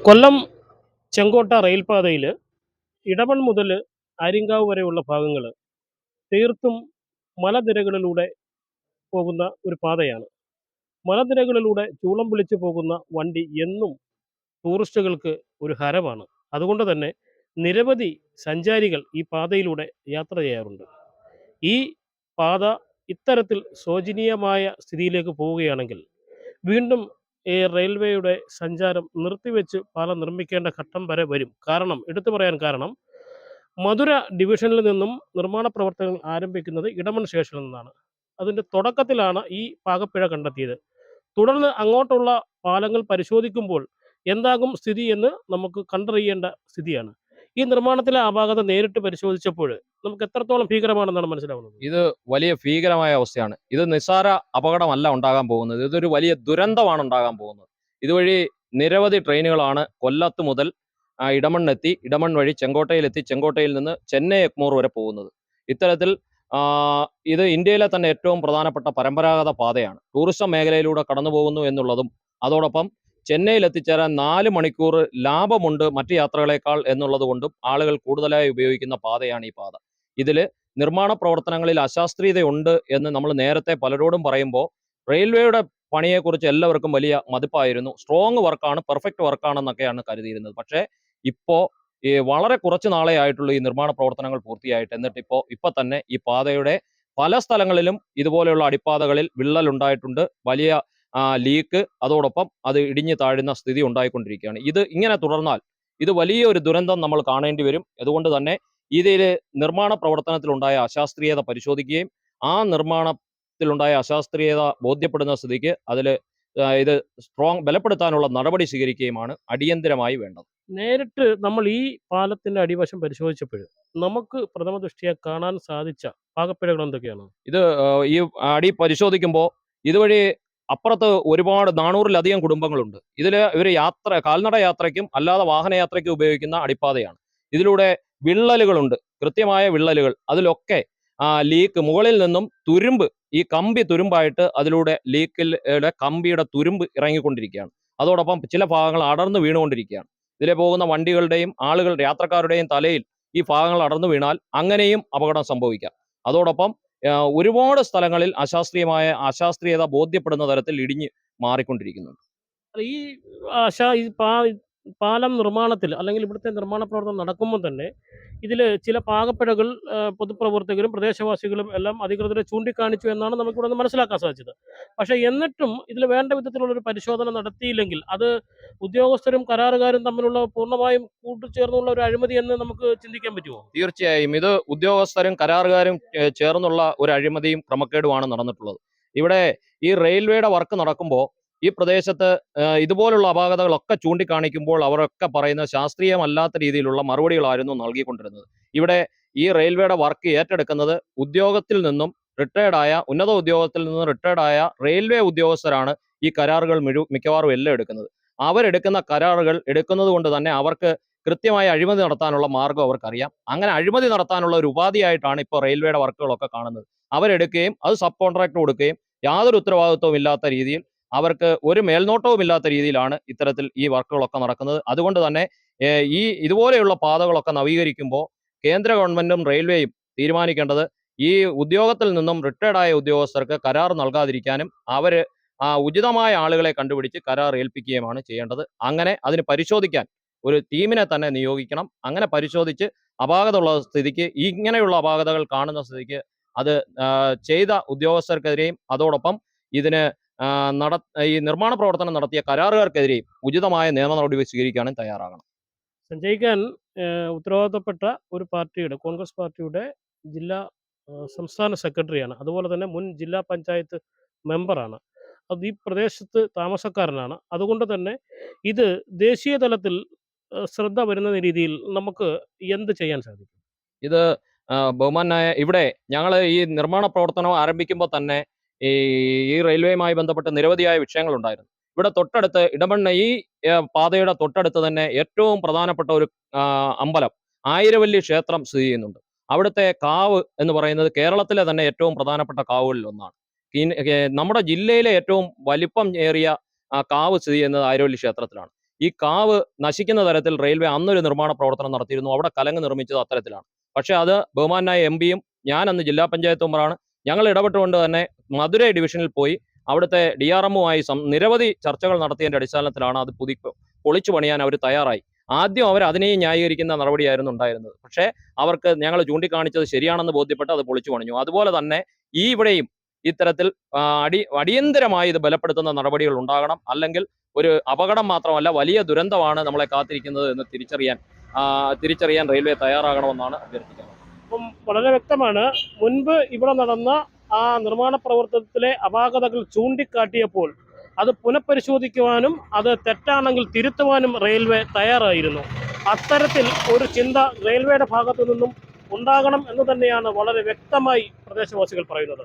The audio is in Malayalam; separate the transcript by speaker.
Speaker 1: കൊല്ലം ചെങ്കോട്ട റെയിൽപാതയിൽ ഇടമൺ മുതൽ ആര്യങ്കാവ് വരെയുള്ള ഭാഗങ്ങൾ തീർത്തും മലനിരകളിലൂടെ പോകുന്ന ഒരു പാതയാണ്. മലനിരകളിലൂടെ ചൂളം വിളിച്ച് പോകുന്ന വണ്ടി എന്നും ടൂറിസ്റ്റുകൾക്ക് ഒരു ഹരമാണ്. അതുകൊണ്ട് തന്നെ നിരവധി സഞ്ചാരികൾ ഈ പാതയിലൂടെ യാത്ര ചെയ്യാറുണ്ട്. ഈ പാത ഇത്തരത്തിൽ ശോചനീയമായ സ്ഥിതിയിലേക്ക് പോവുകയാണെങ്കിൽ വീണ്ടും ഈ റെയിൽവേയുടെ സഞ്ചാരം നിർത്തിവെച്ച് പാലം നിർമ്മിക്കേണ്ട ഘട്ടം വരെ വരും. കാരണം എടുത്തു പറയാൻ കാരണം മധുര ഡിവിഷനിൽ നിന്നും നിർമ്മാണ പ്രവർത്തനങ്ങൾ ആരംഭിക്കുന്നത് ഇടമൺ സ്റ്റേഷനിൽ നിന്നാണ്. അതിൻ്റെ തുടക്കത്തിലാണ് ഈ പാകപ്പിഴ കണ്ടെത്തിയത്. തുടർന്ന് അങ്ങോട്ടുള്ള പാലങ്ങൾ പരിശോധിക്കുമ്പോൾ എന്താകും സ്ഥിതി എന്ന് നമുക്ക് കണ്ടറിയേണ്ട സ്ഥിതിയാണ്. ഈ നിർമ്മാണത്തിലെ അപാകത നേരിട്ട് പരിശോധിച്ചപ്പോൾ നമുക്ക് എത്രത്തോളം ഭീകരമാണെന്നാണ് മനസ്സിലാവുന്നത്?
Speaker 2: ഇത് വലിയ ഭീകരമായ അവസ്ഥയാണ്. ഇത് നിസ്സാര അപകടമല്ല ഉണ്ടാകാൻ പോകുന്നത്. ഇതൊരു വലിയ ദുരന്തമാണ് ഉണ്ടാകാൻ പോകുന്നത്. ഇതുവഴി നിരവധി ട്രെയിനുകളാണ് കൊല്ലത്ത് മുതൽ ഇടമണ്ണെത്തി, ഇടമൺ വഴി ചെങ്കോട്ടയിലെത്തി, ചെങ്കോട്ടയിൽ നിന്ന് ചെന്നൈ എഗ്മോർ വരെ പോകുന്നത്. ഇത്തരത്തിൽ ഇത് ഇന്ത്യയിലെ തന്നെ ഏറ്റവും പ്രധാനപ്പെട്ട പരമ്പരാഗത പാതയാണ്. ടൂറിസം മേഖലയിലൂടെ കടന്നു പോകുന്നു എന്നുള്ളതും അതോടൊപ്പം ചെന്നൈയിൽ എത്തിച്ചേരാൻ 4 മണിക്കൂർ ലാഭമുണ്ട് മറ്റ് യാത്രകളേക്കാൾ എന്നുള്ളത് കൊണ്ടും ആളുകൾ കൂടുതലായി ഉപയോഗിക്കുന്ന പാതയാണ് ഈ പാത. ഇതിൽ നിർമ്മാണ പ്രവർത്തനങ്ങളിൽ അശാസ്ത്രീയതയുണ്ട് എന്ന് നമ്മൾ നേരത്തെ പലരോടും പറയുമ്പോൾ റെയിൽവേയുടെ പണിയെക്കുറിച്ച് എല്ലാവർക്കും വലിയ മതിപ്പായിരുന്നു. സ്ട്രോങ് വർക്കാണ്, പെർഫെക്റ്റ് വർക്കാണെന്നൊക്കെയാണ് കരുതിയിരുന്നത്. പക്ഷേ ഇപ്പോൾ ഈ വളരെ കുറച്ച് നാളെ ആയിട്ടുള്ള ഈ നിർമ്മാണ പ്രവർത്തനങ്ങൾ പൂർത്തിയായിട്ട്, എന്നിട്ട് ഇപ്പൊ തന്നെ ഈ പാതയുടെ പല സ്ഥലങ്ങളിലും ഇതുപോലെയുള്ള അടിപ്പാതകളിൽ വിള്ളൽ ഉണ്ടായിട്ടുണ്ട്. വലിയ ലീക്ക്, അതോടൊപ്പം അത് ഇടിഞ്ഞു താഴുന്ന സ്ഥിതി ഉണ്ടായിക്കൊണ്ടിരിക്കുകയാണ്. ഇത് ഇങ്ങനെ തുടർന്നാൽ ഇത് വലിയൊരു ദുരന്തം നമ്മൾ കാണേണ്ടി വരും. അതുകൊണ്ട് തന്നെ ഇതിൽ നിർമ്മാണ പ്രവർത്തനത്തിലുണ്ടായ അശാസ്ത്രീയത പരിശോധിക്കുകയും ആ നിർമ്മാണത്തിലുണ്ടായ അശാസ്ത്രീയത ബോധ്യപ്പെടുന്ന സ്ഥിതിക്ക് അതിൽ ഇത് ബലപ്പെടുത്താനുള്ള നടപടി സ്വീകരിക്കുകയുമാണ് അടിയന്തരമായി വേണ്ടത്.
Speaker 1: നേരിട്ട് നമ്മൾ ഈ പാലത്തിന്റെ അടിവശം പരിശോധിച്ചപ്പോൾ നമുക്ക് പ്രഥമ ദൃഷ്ടിയ കാണാൻ സാധിച്ച പാകപ്പിഴകൾ എന്തൊക്കെയാണ്?
Speaker 2: ഇത് ഈ അടി പരിശോധിക്കുമ്പോൾ ഇതുവഴി അപ്പുറത്ത് ഒരുപാട് 400-ലധികം കുടുംബങ്ങളുണ്ട്. ഇതിൽ ഇവർ കാൽനട യാത്രയ്ക്കും അല്ലാതെ വാഹനയാത്രയ്ക്കും ഉപയോഗിക്കുന്ന അടിപ്പാതയാണ്. ഇതിലൂടെ വിള്ളലുകളുണ്ട്, കൃത്യമായ വിള്ളലുകൾ. അതിലൊക്കെ ലീക്ക്, മുകളിൽ നിന്നും തുരുമ്പ്, ഈ കമ്പി തുരുമ്പായിട്ട് അതിലൂടെ ലീക്കിലെ കമ്പിയുടെ തുരുമ്പ് ഇറങ്ങിക്കൊണ്ടിരിക്കുകയാണ്. അതോടൊപ്പം ചില ഭാഗങ്ങൾ അടർന്നു വീണുകൊണ്ടിരിക്കുകയാണ്. ഇതിലെ പോകുന്ന വണ്ടികളുടെയും യാത്രക്കാരുടെയും തലയിൽ ഈ ഭാഗങ്ങൾ അടർന്നു വീണാൽ അങ്ങനെയും അപകടം സംഭവിക്കാം. അതോടൊപ്പം ഒരുപാട് സ്ഥലങ്ങളിൽ അശാസ്ത്രീയത ബോധ്യപ്പെടുന്ന തരത്തിൽ ഇടിഞ്ഞ് മാറിക്കൊണ്ടിരിക്കുന്നുണ്ട്.
Speaker 1: ഈ ഈ പാലം നിർമ്മാണത്തിൽ അല്ലെങ്കിൽ ഇവിടുത്തെ നിർമ്മാണ പ്രവർത്തനം നടക്കുമ്പോൾ തന്നെ ഇതിൽ ചില പാകപ്പിഴകൾ പൊതുപ്രവർത്തകരും പ്രദേശവാസികളും എല്ലാം അധികൃതരെ ചൂണ്ടിക്കാണിച്ചു എന്നാണ് നമുക്കിവിടെ നിന്ന് മനസ്സിലാക്കാൻ സാധിച്ചത്. പക്ഷേ എന്നിട്ടും ഇതിൽ വേണ്ട വിധത്തിലുള്ളൊരു പരിശോധന നടത്തിയില്ലെങ്കിൽ അത് ഉദ്യോഗസ്ഥരും കരാറുകാരും തമ്മിലുള്ള പൂർണ്ണമായും കൂട്ടിച്ചേർന്നുള്ള ഒരു അഴിമതി എന്ന് നമുക്ക് ചിന്തിക്കാൻ പറ്റുമോ?
Speaker 2: തീർച്ചയായും ഇത് ഉദ്യോഗസ്ഥരും കരാറുകാരും ചേർന്നുള്ള ഒരു അഴിമതിയും ക്രമക്കേടുമാണ് നടന്നിട്ടുള്ളത്. ഇവിടെ ഈ റെയിൽവേയുടെ വർക്ക് നടക്കുമ്പോൾ ഈ പ്രദേശത്ത് ഇതുപോലുള്ള അപാകതകളൊക്കെ ചൂണ്ടിക്കാണിക്കുമ്പോൾ അവരൊക്കെ പറയുന്ന ശാസ്ത്രീയമല്ലാത്ത രീതിയിലുള്ള മറുപടികളായിരുന്നു നൽകിക്കൊണ്ടിരുന്നത്. ഇവിടെ ഈ റെയിൽവേയുടെ വർക്ക് ഏറ്റെടുക്കുന്നത് ഉന്നത ഉദ്യോഗത്തിൽ നിന്ന് റിട്ടയർഡായ റെയിൽവേ ഉദ്യോഗസ്ഥരാണ് ഈ കരാറുകൾ മിക്കവാറും എല്ലാം എടുക്കുന്നത്. അവരെടുക്കുന്ന കരാറുകൾ എടുക്കുന്നത് കൊണ്ട് തന്നെ അവർക്ക് കൃത്യമായ അഴിമതി നടത്താനുള്ള മാർഗം അവർക്കറിയാം. അങ്ങനെ അഴിമതി നടത്താനുള്ള ഒരു ഉപാധിയായിട്ടാണ് ഇപ്പോൾ റെയിൽവേയുടെ വർക്കുകളൊക്കെ കാണുന്നത്. അവരെടുക്കുകയും അത് സബ് കോൺട്രാക്ട് കൊടുക്കുകയും യാതൊരു ഉത്തരവാദിത്വവും ഇല്ലാത്ത രീതിയിൽ, അവർക്ക് ഒരു മേൽനോട്ടവും ഇല്ലാത്ത രീതിയിലാണ് ഇത്തരത്തിൽ ഈ വർക്കുകളൊക്കെ നടക്കുന്നത്. അതുകൊണ്ട് തന്നെ ഇതുപോലെയുള്ള പാതകളൊക്കെ നവീകരിക്കുമ്പോൾ കേന്ദ്ര ഗവൺമെന്റും റെയിൽവേയും തീരുമാനിക്കേണ്ടത് ഈ ഉദ്യോഗത്തിൽ നിന്നും റിട്ടയർഡായ ഉദ്യോഗസ്ഥർക്ക് കരാർ നൽകാതിരിക്കാനും അവർ ഉചിതമായ ആളുകളെ കണ്ടുപിടിച്ച് കരാർ ഏൽപ്പിക്കുകയുമാണ് ചെയ്യേണ്ടത്. അങ്ങനെ അതിന് പരിശോധിക്കാൻ ഒരു ടീമിനെ തന്നെ നിയോഗിക്കണം. അങ്ങനെ പരിശോധിച്ച് അപാകതയുള്ള സ്ഥിതിക്ക്, ഇങ്ങനെയുള്ള അപാകതകൾ കാണുന്ന സ്ഥിതിക്ക് അത് ചെയ്ത ഉദ്യോഗസ്ഥർക്കെതിരെയും അതോടൊപ്പം ഇതിന് ഈ നിർമ്മാണ പ്രവർത്തനം നടത്തിയ കരാറുകാർക്കെതിരെയും ഉചിതമായ നിയമ നടപടി സ്വീകരിക്കാനും തയ്യാറാകണം.
Speaker 1: സഞ്ജയ് ഖാൻ ഉത്തരവാദിത്തപ്പെട്ട ഒരു പാർട്ടിയുടെ, കോൺഗ്രസ് പാർട്ടിയുടെ ജില്ലാ സംസ്ഥാന സെക്രട്ടറിയാണ്. അതുപോലെ തന്നെ മുൻ ജില്ലാ പഞ്ചായത്ത് മെമ്പറാണ്. അത് ഈ പ്രദേശത്ത് താമസക്കാരനാണ്. അതുകൊണ്ട് തന്നെ ഇത് ദേശീയ തലത്തിൽ ശ്രദ്ധ വരുന്ന രീതിയിൽ നമുക്ക് എന്ത് ചെയ്യാൻ സാധിക്കും?
Speaker 2: ഇത് ബഹുമാനായ ഇവിടെ ഞങ്ങൾ ഈ നിർമ്മാണ പ്രവർത്തനം ആരംഭിക്കുമ്പോൾ തന്നെ ഈ ഈ റെയിൽവേയുമായി ബന്ധപ്പെട്ട് നിരവധിയായ വിഷയങ്ങളുണ്ടായിരുന്നു. ഇവിടെ തൊട്ടടുത്ത് ഈ പാതയുടെ തൊട്ടടുത്ത് തന്നെ ഏറ്റവും പ്രധാനപ്പെട്ട ഒരു അമ്പലം, ആയിരവല്ലി ക്ഷേത്രം സ്ഥിതി ചെയ്യുന്നുണ്ട്. അവിടുത്തെ കാവ് എന്ന് പറയുന്നത് കേരളത്തിലെ തന്നെ ഏറ്റവും പ്രധാനപ്പെട്ട കാവുകളിൽ ഒന്നാണ്. നമ്മുടെ ജില്ലയിലെ ഏറ്റവും വലിപ്പം ഏറിയ കാവ് സ്ഥിതി ചെയ്യുന്നത് ആയിരവല്ലി ക്ഷേത്രത്തിലാണ്. ഈ കാവ് നശിക്കുന്ന തരത്തിൽ റെയിൽവേ അന്നൊരു നിർമ്മാണ പ്രവർത്തനം നടത്തിയിരുന്നു. അവിടെ കലങ്ങ് നിർമ്മിച്ചത് അത്തരത്തിലാണ്. പക്ഷേ അത് ബഹുമാനായ എംപിയും ഞാൻ അന്ന് ജില്ലാ പഞ്ചായത്ത് മെമ്പറാണ്, ഞങ്ങൾ ഇടപെട്ടുകൊണ്ട് തന്നെ മധുരൈ ഡിവിഷനിൽ പോയി അവിടുത്തെ DRMുമായി നിരവധി ചർച്ചകൾ നടത്തിയതിന്റെ അടിസ്ഥാനത്തിലാണ് അത് പൊളിച്ചു പണിയാൻ അവർ തയ്യാറായി. ആദ്യം അവർ അതിനെയും ന്യായീകരിക്കുന്ന നടപടിയായിരുന്നു ഉണ്ടായിരുന്നത്. പക്ഷേ അവർക്ക് ഞങ്ങൾ ചൂണ്ടിക്കാണിച്ചത് ശരിയാണെന്ന് ബോധ്യപ്പെട്ട് അത് പൊളിച്ചു പണിഞ്ഞു. അതുപോലെ തന്നെ ഇവിടെയും ഇത്തരത്തിൽ അടിയന്തരമായി ഇത് ബലപ്പെടുത്തുന്ന നടപടികൾ ഉണ്ടാകണം. അല്ലെങ്കിൽ ഒരു അപകടം മാത്രമല്ല, വലിയ ദുരന്തമാണ് നമ്മളെ കാത്തിരിക്കുന്നത് എന്ന് തിരിച്ചറിയാൻ റെയിൽവേ തയ്യാറാകണമെന്നാണ് അഭ്യർത്ഥിക്കുന്നത്.
Speaker 1: അപ്പം വളരെ വ്യക്തമാണ്, മുൻപ് ഇവിടെ നടന്ന ആ നിർമ്മാണ പ്രവർത്തനത്തിലെ അപാകതകൾ ചൂണ്ടിക്കാട്ടിയപ്പോൾ അത് പുനഃപരിശോധിക്കുവാനും അത് തെറ്റാണെങ്കിൽ തിരുത്തുവാനും റെയിൽവേ തയ്യാറായിരുന്നു. അത്തരത്തിൽ ഒരു ചിന്ത റെയിൽവേയുടെ ഭാഗത്തു നിന്നും ഉണ്ടാകണം എന്ന് തന്നെയാണ് വളരെ വ്യക്തമായി പ്രദേശവാസികൾ പറയുന്നത്.